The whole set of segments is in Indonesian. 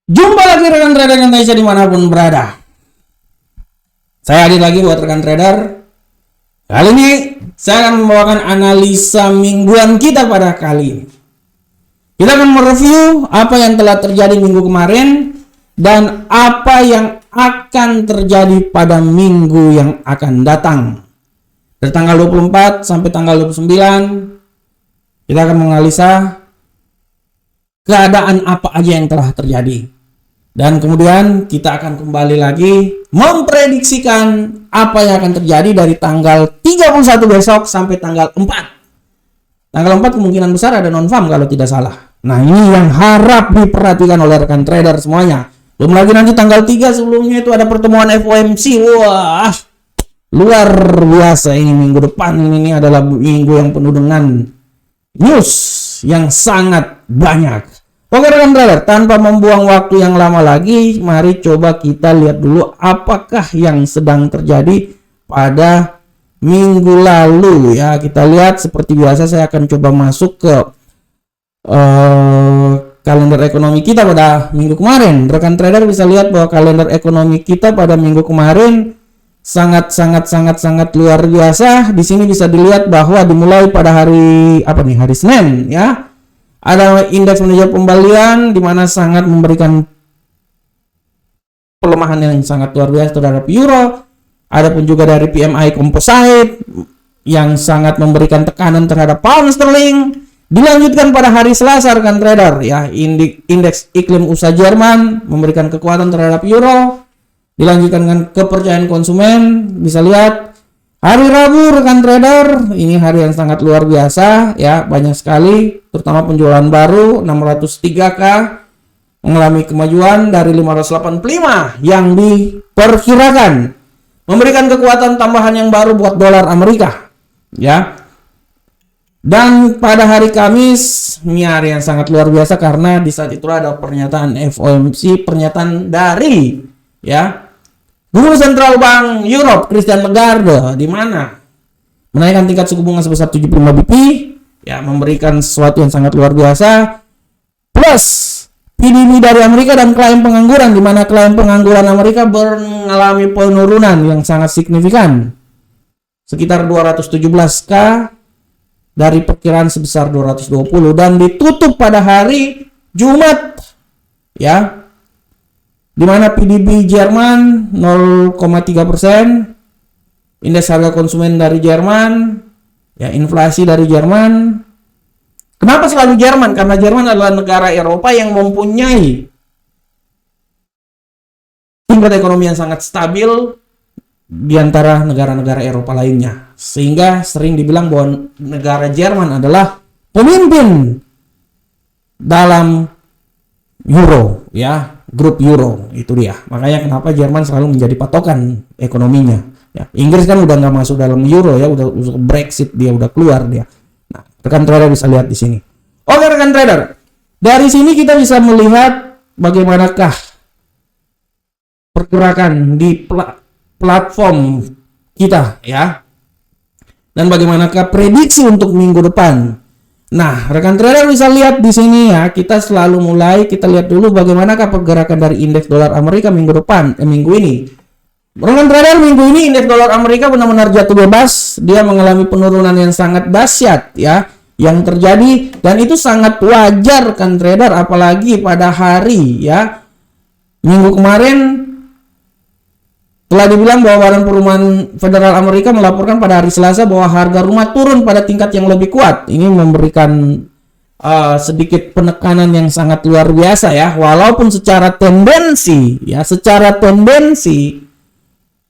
Jumpa lagi rekan trader Indonesia dimanapun berada. Saya hadir lagi buat rekan trader. Kali ini saya akan membawakan analisa mingguan kita pada kali ini. Kita akan mereview apa yang telah terjadi minggu kemarin dan apa yang akan terjadi pada minggu yang akan datang. Dari tanggal 24 sampai tanggal 29 kita akan menganalisa keadaan apa aja yang telah terjadi. Dan kemudian kita akan kembali lagi memprediksikan apa yang akan terjadi dari tanggal 31 besok sampai tanggal 4. Tanggal 4 kemungkinan besar ada non-farm kalau tidak salah. Nah, ini yang harap diperhatikan oleh rekan trader semuanya. Belum lagi nanti tanggal 3 sebelumnya itu ada pertemuan FOMC. Wah, luar biasa ini minggu depan. Ini adalah minggu yang penuh dengan news yang sangat banyak. Oke rekan trader, tanpa membuang waktu yang lama lagi, mari coba kita lihat dulu apakah yang sedang terjadi pada minggu lalu ya. Kita lihat seperti biasa, saya akan coba masuk ke kalender ekonomi kita pada minggu kemarin. Rekan trader bisa lihat bahwa kalender ekonomi kita pada minggu kemarin sangat luar biasa. Di sini bisa dilihat bahwa dimulai pada hari hari Senin ya. Ada indeks manajer pembelian di mana sangat memberikan pelemahan yang sangat luar biasa terhadap euro. Ada pun juga dari PMI Composite yang sangat memberikan tekanan terhadap pound sterling. Dilanjutkan pada hari Selasa rekan trader ya, indeks iklim usaha Jerman memberikan kekuatan terhadap euro. Dilanjutkan dengan kepercayaan konsumen, bisa lihat hari Rabu rekan trader, ini hari yang sangat luar biasa ya, banyak sekali terutama penjualan baru 603k mengalami kemajuan dari 585 yang diperkirakan memberikan kekuatan tambahan yang baru buat dolar Amerika ya. Dan pada hari Kamis ini hari yang sangat luar biasa karena di saat itu ada pernyataan FOMC, pernyataan dari ya Guru Sentral Bank Europe Christine Lagarde, di mana menaikkan tingkat suku bunga sebesar 75 BP ya, memberikan sesuatu yang sangat luar biasa, plus PDB dari Amerika dan klaim pengangguran, di mana klaim pengangguran Amerika mengalami penurunan yang sangat signifikan sekitar 217k dari perkiraan sebesar 220 dan ditutup pada hari Jumat ya, di mana PDB Jerman 0,3%, indeks harga konsumen dari Jerman, ya inflasi dari Jerman. Kenapa selalu Jerman? Karena Jerman adalah negara Eropa yang mempunyai tingkat ekonomi yang sangat stabil di antara negara-negara Eropa lainnya. Sehingga sering dibilang bahwa negara Jerman adalah pemimpin dalam euro ya, grup euro itu dia. Makanya kenapa Jerman selalu menjadi patokan ekonominya ya. Inggris kan udah nggak masuk dalam euro ya, udah Brexit, dia udah keluar dia. Nah, rekan trader bisa lihat di sini. Oke rekan trader, dari sini kita bisa melihat bagaimanakah pergerakan di platform kita ya, dan bagaimanakah prediksi untuk minggu depan. Nah, rekan trader bisa lihat di sini ya, kita selalu mulai, kita lihat dulu bagaimanakah pergerakan dari indeks dolar Amerika minggu depan, minggu ini. Rekan trader, minggu ini indeks dolar Amerika benar-benar jatuh bebas, dia mengalami penurunan yang sangat dahsyat ya, yang terjadi, dan itu sangat wajar rekan trader, apalagi pada hari ya, minggu kemarin telah dibilang bahwa Badan Perumahan Federal Amerika melaporkan pada hari Selasa bahwa harga rumah turun pada tingkat yang lebih kuat. Ini memberikan sedikit penekanan yang sangat luar biasa ya. Walaupun secara tendensi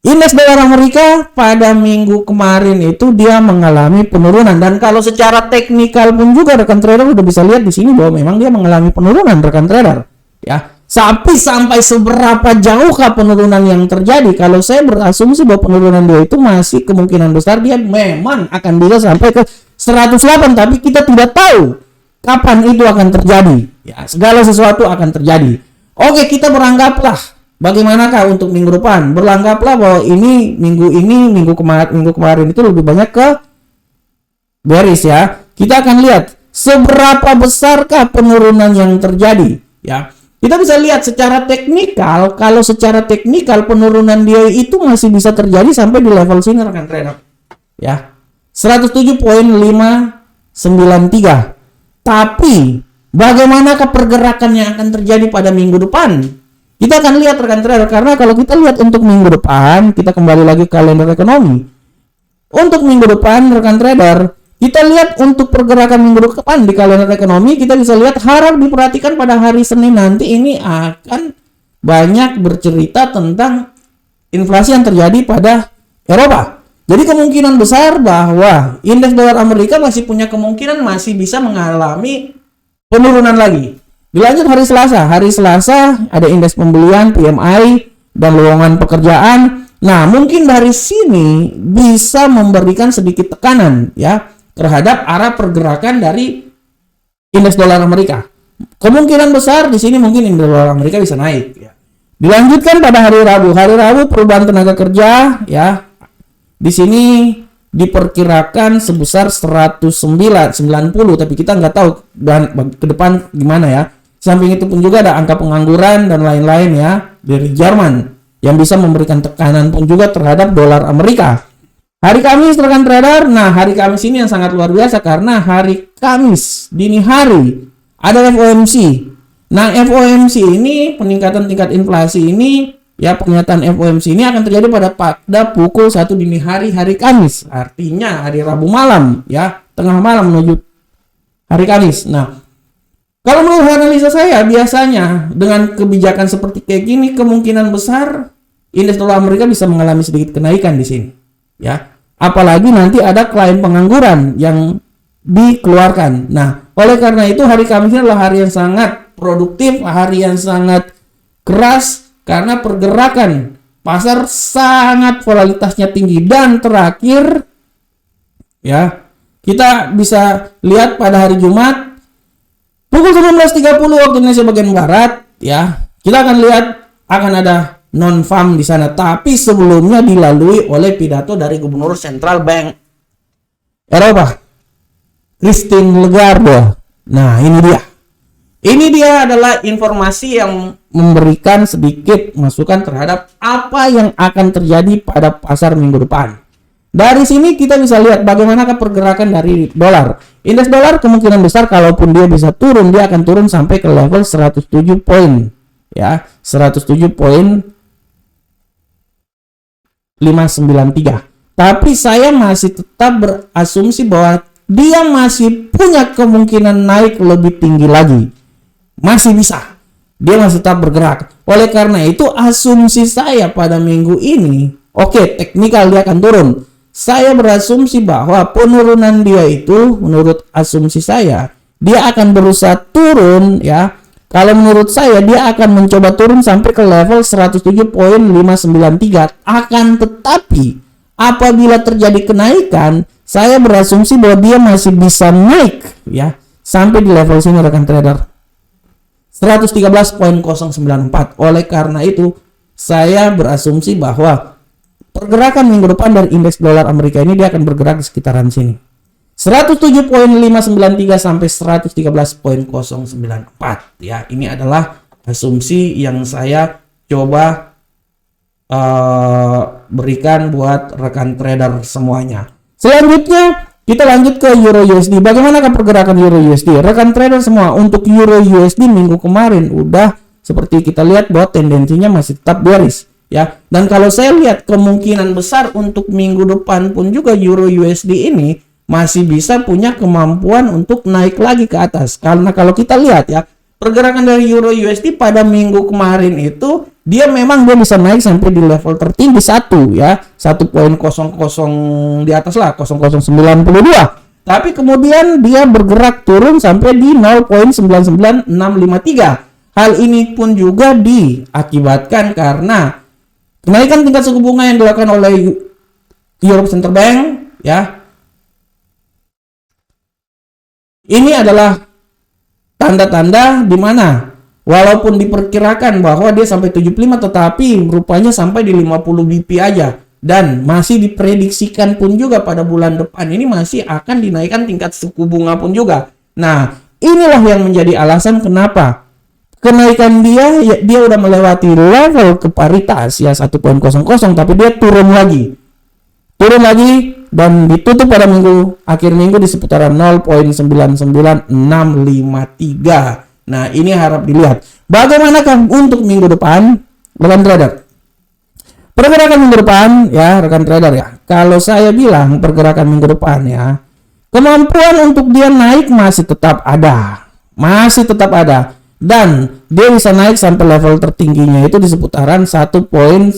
indeks dolar Amerika pada minggu kemarin itu dia mengalami penurunan, dan kalau secara teknikal pun juga rekan trader udah bisa lihat di sini bahwa memang dia mengalami penurunan rekan trader ya. Sampai seberapa jauhkah penurunan yang terjadi? Kalau saya berasumsi bahwa penurunan dia itu masih kemungkinan besar dia memang akan bisa sampai ke 108, tapi kita tidak tahu kapan itu akan terjadi. Ya, segala sesuatu akan terjadi. Oke, kita beranggaplah bagaimanakah untuk minggu depan? Beranggaplah bahwa minggu kemarin itu lebih banyak ke bearish ya. Kita akan lihat seberapa besarkah penurunan yang terjadi ya. kita bisa lihat secara teknikal, kalau secara teknikal penurunan dia itu masih bisa terjadi sampai di level sini rekan trader. Ya. 107.593. Tapi bagaimanakah pergerakan yang akan terjadi pada minggu depan? Kita akan lihat rekan trader, karena kalau kita lihat untuk minggu depan, kita kembali lagi ke kalender ekonomi. Untuk minggu depan rekan trader, kita lihat untuk pergerakan minggu depan di kalender ekonomi, kita bisa lihat, harap diperhatikan pada hari Senin nanti ini akan banyak bercerita tentang inflasi yang terjadi pada Eropa. Jadi kemungkinan besar bahwa indeks dolar Amerika masih punya kemungkinan masih bisa mengalami penurunan lagi. Dilanjut hari Selasa ada indeks pembelian PMI dan lowongan pekerjaan. Nah, mungkin dari sini bisa memberikan sedikit tekanan ya terhadap arah pergerakan dari indeks dolar Amerika. Kemungkinan besar di sini mungkin indeks dolar Amerika bisa naik ya. Dilanjutkan pada hari Rabu. Hari Rabu perubahan tenaga kerja ya. Di sini diperkirakan sebesar 190, tapi kita nggak tahu dan ke depan gimana ya. Samping itu pun juga ada angka pengangguran dan lain-lain ya dari Jerman yang bisa memberikan tekanan pun juga terhadap dolar Amerika. Hari Kamis rekan trader, nah hari Kamis ini yang sangat luar biasa karena hari Kamis dini hari ada FOMC. Nah FOMC ini peningkatan tingkat inflasi ini ya, pernyataan FOMC ini akan terjadi pada pukul 1 dini hari Kamis. Artinya hari Rabu malam ya, tengah malam menuju hari Kamis. Nah, kalau menurut analisa saya biasanya dengan kebijakan seperti kayak gini kemungkinan besar indeks dolar Amerika bisa mengalami sedikit kenaikan di sini. Ya, apalagi nanti ada klaim pengangguran yang dikeluarkan. Nah, oleh karena itu hari Kamis ini adalah hari yang sangat produktif, hari yang sangat keras karena pergerakan pasar sangat volatilitasnya tinggi. Dan terakhir ya, kita bisa lihat pada hari Jumat pukul 19.30 waktu Indonesia bagian barat ya. Kita akan lihat akan ada non-farm di sana, tapi sebelumnya dilalui oleh pidato dari Gubernur Central Bank Eropa, Christine Lagarde. Nah, ini dia. Ini dia adalah informasi yang memberikan sedikit masukan terhadap apa yang akan terjadi pada pasar minggu depan. Dari sini kita bisa lihat bagaimanakah pergerakan dari dolar. Indeks dolar kemungkinan besar kalaupun dia bisa turun, dia akan turun sampai ke level 107 poin. Ya, 107.593. Tapi saya masih tetap berasumsi bahwa dia masih punya kemungkinan naik lebih tinggi lagi. Masih bisa. Dia masih tetap bergerak. Oleh karena itu asumsi saya pada minggu ini, oke, teknikal dia akan turun. Saya berasumsi bahwa penurunan dia itu menurut asumsi saya, dia akan berusaha turun ya. Kalau menurut saya dia akan mencoba turun sampai ke level 107.593. Akan tetapi apabila terjadi kenaikan, saya berasumsi bahwa dia masih bisa naik ya sampai di level sini rekan trader. 113.094. Oleh karena itu, saya berasumsi bahwa pergerakan minggu depan dari indeks dolar Amerika ini dia akan bergerak di sekitaran sini. 107.593 sampai 113.094 ya. Ini adalah asumsi yang saya coba berikan buat rekan trader semuanya. Selanjutnya kita lanjut ke Euro USD. Bagaimanakah pergerakan Euro USD? Rekan trader semua, untuk Euro USD minggu kemarin udah seperti kita lihat bahwa tendensinya masih tetap bearish ya. Dan kalau saya lihat kemungkinan besar untuk minggu depan pun juga Euro USD ini masih bisa punya kemampuan untuk naik lagi ke atas. Karena kalau kita lihat ya, pergerakan dari Euro USD pada minggu kemarin itu dia bisa naik sampai di level tertinggi 1 ya, 1.00 di atas lah, 0092. Tapi kemudian dia bergerak turun sampai di 0.99653. Hal ini pun juga diakibatkan karena kenaikan tingkat suku bunga yang dilakukan oleh Europe Central Bank ya. Ini adalah tanda-tanda di mana walaupun diperkirakan bahwa dia sampai 75, tetapi rupanya sampai di 50 BP aja. Dan masih diprediksikan pun juga pada bulan depan ini masih akan dinaikkan tingkat suku bunga pun juga. Nah, inilah yang menjadi alasan kenapa kenaikan dia ya, dia udah melewati level ke paritas ya 1.00, tapi dia turun lagi dan ditutup pada akhir minggu di seputaran 0.99653. Nah, ini harap dilihat. Bagaimanakah untuk minggu depan, rekan trader? Pergerakan minggu depan ya, rekan trader ya. Kalau saya bilang pergerakan minggu depan ya, kemampuan untuk dia naik masih tetap ada. Dan dia bisa naik sampai level tertingginya itu di seputaran 1.1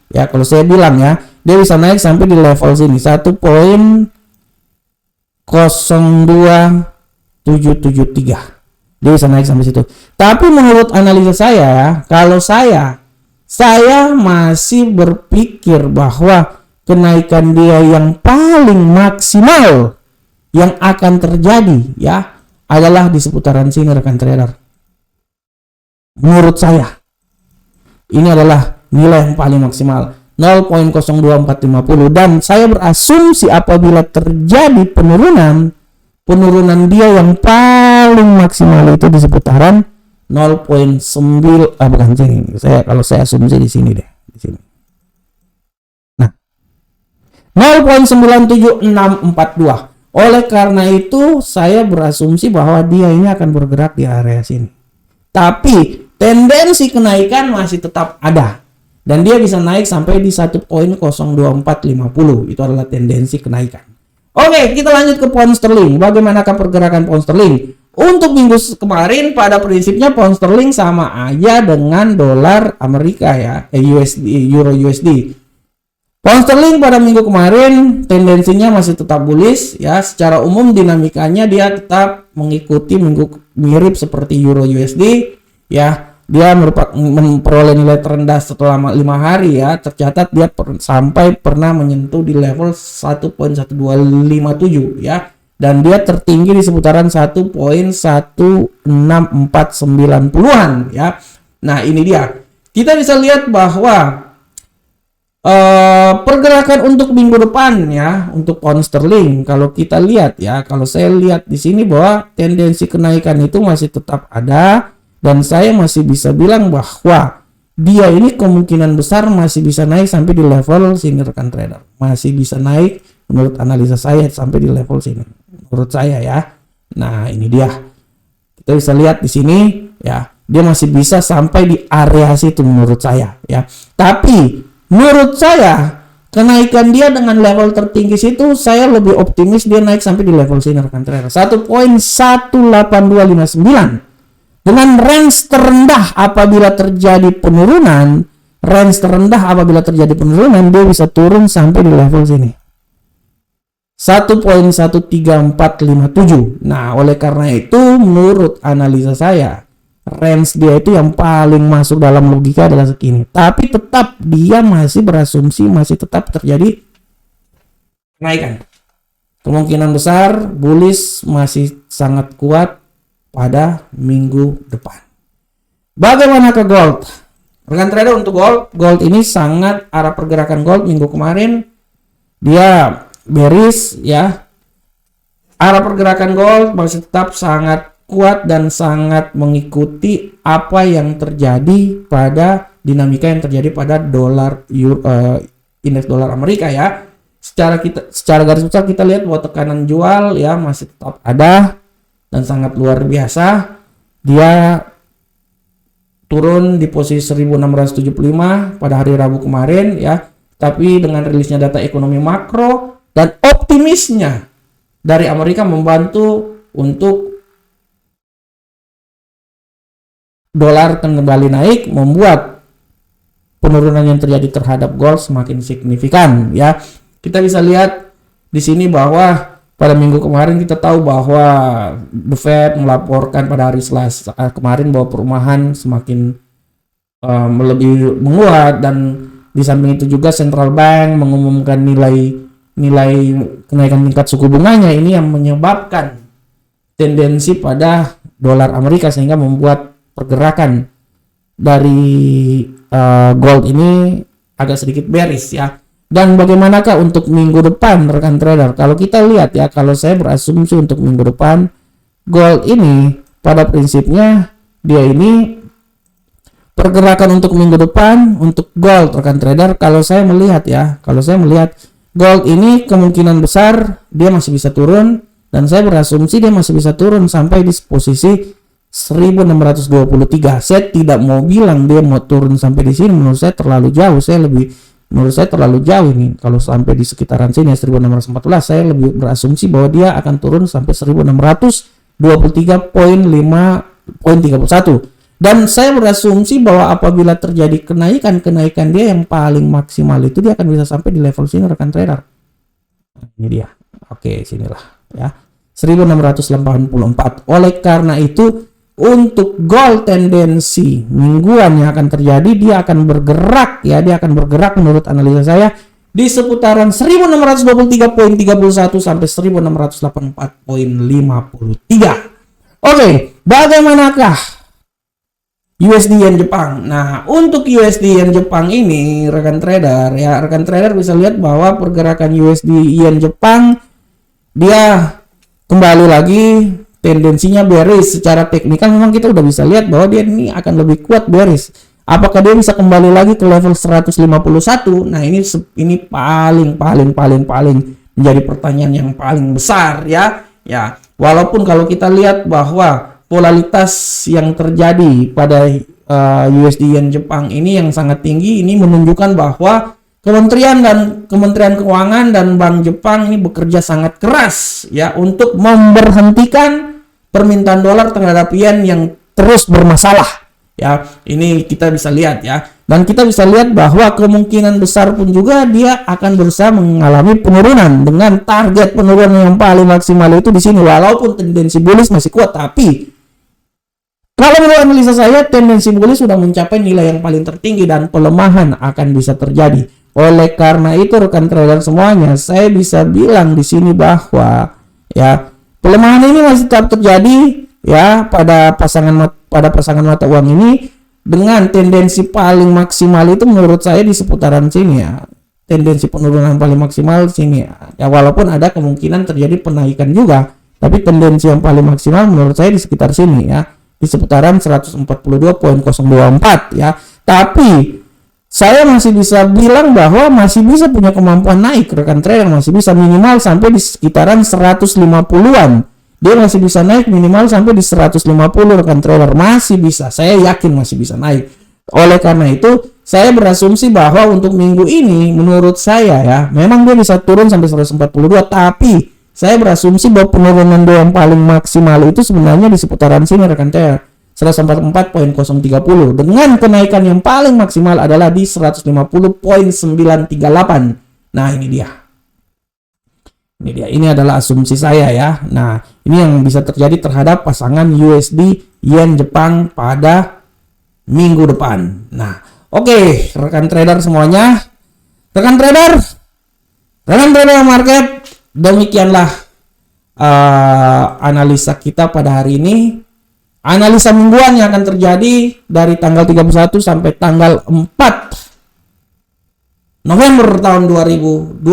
ya, kalau saya bilang ya, dia bisa naik sampai di level sini 1.02773. Dia bisa naik sampai situ. Tapi menurut analisa saya, kalau saya masih berpikir bahwa kenaikan dia yang paling maksimal yang akan terjadi ya adalah di seputaran sini, rekan trader. Menurut saya ini adalah nilai yang paling maksimal 0.02450, dan saya berasumsi apabila terjadi penurunan dia yang paling maksimal itu di seputaran 0.9 bukan sini. Kalau saya asumsi di sini deh, di sini. Nah, 0.97642. Oleh karena itu saya berasumsi bahwa dia ini akan bergerak di area sini. Tapi tendensi kenaikan masih tetap ada. Dan dia bisa naik sampai di 1.02450. Itu adalah tendensi kenaikan. Oke, kita lanjut ke pound sterling. Bagaimanakah pergerakan pound sterling? Untuk minggu kemarin pada prinsipnya pound sterling sama aja dengan dolar Amerika ya, euro USD. Pound sterling pada minggu kemarin tendensinya masih tetap bullish ya. Secara umum dinamikanya dia tetap mengikuti mirip seperti euro USD ya. Dia memperoleh nilai terendah setelah 5 hari ya. Tercatat dia sampai pernah menyentuh di level 1.1257 ya. Dan dia tertinggi di seputaran 1.16490-an ya. Nah, ini dia. Kita bisa lihat bahwa pergerakan untuk minggu depan ya, untuk pound sterling, kalau kita lihat ya, kalau saya lihat di sini bahwa tendensi kenaikan itu masih tetap ada, dan saya masih bisa bilang bahwa dia ini kemungkinan besar masih bisa naik sampai di level sini, rekan trader. Masih bisa naik menurut analisa saya sampai di level sini, menurut saya ya. Nah, ini dia. Kita bisa lihat di sini ya, dia masih bisa sampai di area situ menurut saya ya. Tapi menurut saya kenaikan dia dengan level tertinggi situ, saya lebih optimis dia naik sampai di level sini, rekan trader, 1.18259. Dengan range terendah apabila terjadi penurunan, dia bisa turun sampai di level sini, 1.13457. Nah, oleh karena itu menurut analisa saya range dia itu yang paling masuk dalam logika adalah segini. Tapi tetap dia masih berasumsi masih tetap terjadi kenaikan. Kemungkinan besar bullish masih sangat kuat pada minggu depan. Bagaimana ke gold? Rekan trader, untuk gold ini sangat arah pergerakan gold minggu kemarin dia bearish ya. Arah pergerakan gold masih tetap sangat kuat dan sangat mengikuti apa yang terjadi pada dinamika yang terjadi pada dolar indeks dolar Amerika ya. Secara garis besar kita lihat bahwa tekanan jual ya masih tetap ada dan sangat luar biasa. Dia turun di posisi 1675 pada hari Rabu kemarin ya. Tapi dengan rilisnya data ekonomi makro dan optimisnya dari Amerika membantu untuk dolar kembali naik, membuat penurunan yang terjadi terhadap gold semakin signifikan ya. Kita bisa lihat di sini bahwa pada minggu kemarin kita tahu bahwa The Fed melaporkan pada hari Selasa kemarin bahwa perumahan semakin lebih menguat, dan di samping itu juga Central Bank mengumumkan nilai kenaikan tingkat suku bunganya. Ini yang menyebabkan tendensi pada dolar Amerika sehingga membuat pergerakan dari gold ini agak sedikit bearish ya. Dan bagaimanakah untuk minggu depan, rekan trader? Kalau kita lihat ya, kalau saya berasumsi untuk minggu depan gold ini pada prinsipnya dia ini pergerakan untuk minggu depan untuk gold rekan trader, kalau saya melihat gold ini kemungkinan besar dia masih bisa turun, dan saya berasumsi dia masih bisa turun sampai di posisi 1623. Saya tidak mau bilang dia mau turun sampai di sini, menurut saya terlalu jauh. Menurut saya terlalu jauh ini. Kalau sampai di sekitaran sini 1614, saya lebih berasumsi bahwa dia akan turun sampai 1623.5.31. Dan saya berasumsi bahwa apabila terjadi kenaikan dia yang paling maksimal itu dia akan bisa sampai di level sini rekan trader. Ini dia. Oke, sinilah ya. 1684. Oleh karena itu untuk gold tendensi mingguan yang akan terjadi, dia akan bergerak menurut analisa saya di seputaran 1623.31 sampai 1684.53. Oke, bagaimanakah USD Yen Jepang? Nah, untuk USD Yen Jepang ini rekan trader bisa lihat bahwa pergerakan USD Yen Jepang dia kembali lagi tendensinya bearish. Secara teknikal memang kita udah bisa lihat bahwa dia ini akan lebih kuat bearish. Apakah dia bisa kembali lagi ke level 151? Nah, ini paling menjadi pertanyaan yang paling besar ya. Ya, walaupun kalau kita lihat bahwa polaritas yang terjadi pada USD Yen Jepang ini yang sangat tinggi, ini menunjukkan bahwa Kementerian Keuangan dan Bank Jepang ini bekerja sangat keras ya untuk memberhentikan permintaan dolar terhadap yen yang terus bermasalah ya. Ini kita bisa lihat ya, dan kita bisa lihat bahwa kemungkinan besar pun juga dia akan berusaha mengalami penurunan dengan target penurunan yang paling maksimal itu di sini. Walaupun tendensi bullish masih kuat, tapi kalau menurut analisa saya tendensi bullish sudah mencapai nilai yang paling tertinggi dan pelemahan akan bisa terjadi. Oleh karena itu rekan trader semuanya, saya bisa bilang di sini bahwa ya pelemahan ini masih tetap terjadi ya pada pasangan mata uang ini, dengan tendensi paling maksimal itu menurut saya di seputaran sini ya. Tendensi penurunan paling maksimal sini ya. Ya walaupun ada kemungkinan terjadi penaikan juga, tapi tendensi yang paling maksimal menurut saya di sekitar sini ya, di seputaran 142.024 ya. Tapi saya masih bisa bilang bahwa masih bisa punya kemampuan naik rekan trader, masih bisa minimal sampai di sekitaran 150-an. Dia masih bisa naik minimal sampai di 150 rekan trader, masih bisa. Saya yakin masih bisa naik. Oleh karena itu, saya berasumsi bahwa untuk minggu ini menurut saya ya, memang dia bisa turun sampai 142, tapi saya berasumsi bahwa penurunan dia yang paling maksimal itu sebenarnya di seputaran sini rekan trader, 144.030, dengan kenaikan yang paling maksimal adalah di 150.938. Nah, ini dia. Ini adalah asumsi saya ya. Nah, ini yang bisa terjadi terhadap pasangan USD Yen Jepang pada minggu depan. Nah, oke, rekan trader semuanya. Rekan trader market, demikianlah analisa kita pada hari ini. Analisa mingguan yang akan terjadi dari tanggal 31 sampai tanggal 4 November tahun 2022.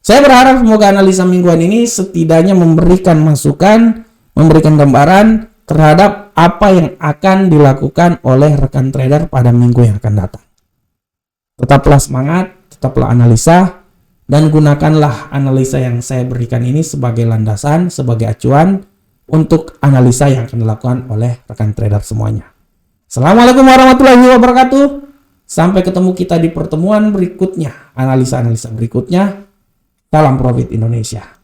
Saya berharap semoga analisa mingguan ini setidaknya memberikan masukan, memberikan gambaran terhadap apa yang akan dilakukan oleh rekan trader pada minggu yang akan datang. Tetaplah semangat, tetaplah analisa, dan gunakanlah analisa yang saya berikan ini sebagai landasan, sebagai acuan untuk analisa yang akan dilakukan oleh rekan trader semuanya. Assalamualaikum warahmatullahi wabarakatuh. Sampai ketemu kita di pertemuan berikutnya, analisa-analisa berikutnya. Salam Profit Indonesia.